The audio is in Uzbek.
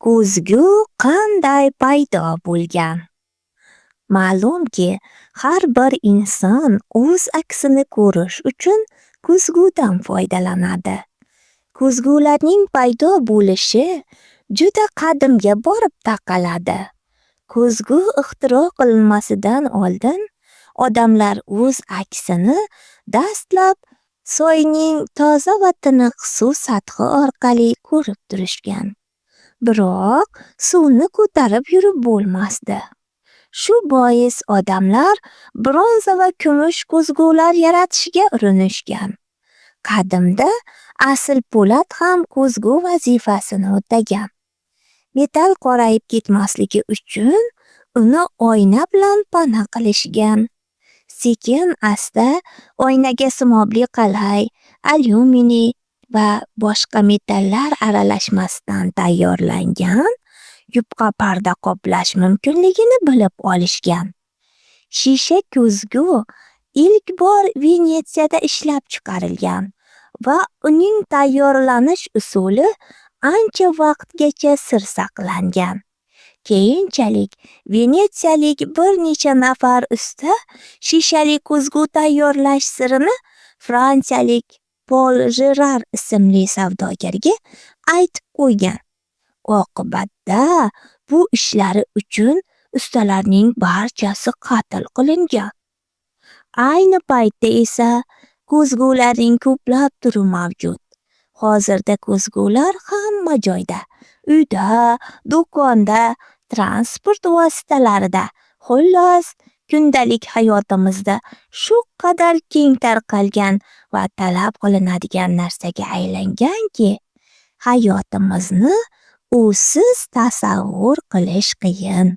Ko'zgu qanday paydo bo'lgan? Ma'lumki, har bir inson o'z aksini ko'rish uchun ko'zgudan foydalanadi. Ko'zgularning paydo bo'lishi juda qadimga borib taqaladi. Ko'zgu ixtiro qilinmasidan oldin odamlar o'z aksini dastlab soyning toza va tiniq suv sathi orqali ko'rib turishgan. Biroq suvni ko'tarib yurib bo'lmasdi. Shu bois odamlar bronza va kumush ko'zgular yaratishga urinishgan. Qadimda asl po'lat ham ko'zgu vazifasini o'tagan. Metal qorayib ketmasligi uchun uni oyna bilan pana qilishgan. Sekin-asta oynaga simobli qalay, alyuminiy va boshqa metallar aralashmasidan tayyorlangan yupqa parda qoplash mumkinligini bilib olishgan. Shisha ko'zgu ilk bor Venetsiyada ishlab chiqarilgan va uning tayyorlanish usuli ancha vaqtgacha sir saqlangan. Keyinchalik venetsiyalik bir necha nafar usta shishali ko'zgu tayyorlash sirini fransiyalik Pol Jerar ismli savdogarga aytib qo'ygan. Oqibatda bu ishlari uchun ustalarning barchasi qatl qilingan. Ayni paytda esa ko'zgularning ko'plab turi mavjud. Hozirda ko'zgular hamma joyda, uyda, do'konda, transport vositalarida, xullas, kundalik hayotimizda shu qadar keng tarqalgan va talab qilinadigan narsaga aylanganki, hayotimizni usiz tasavvur qilish qiyin.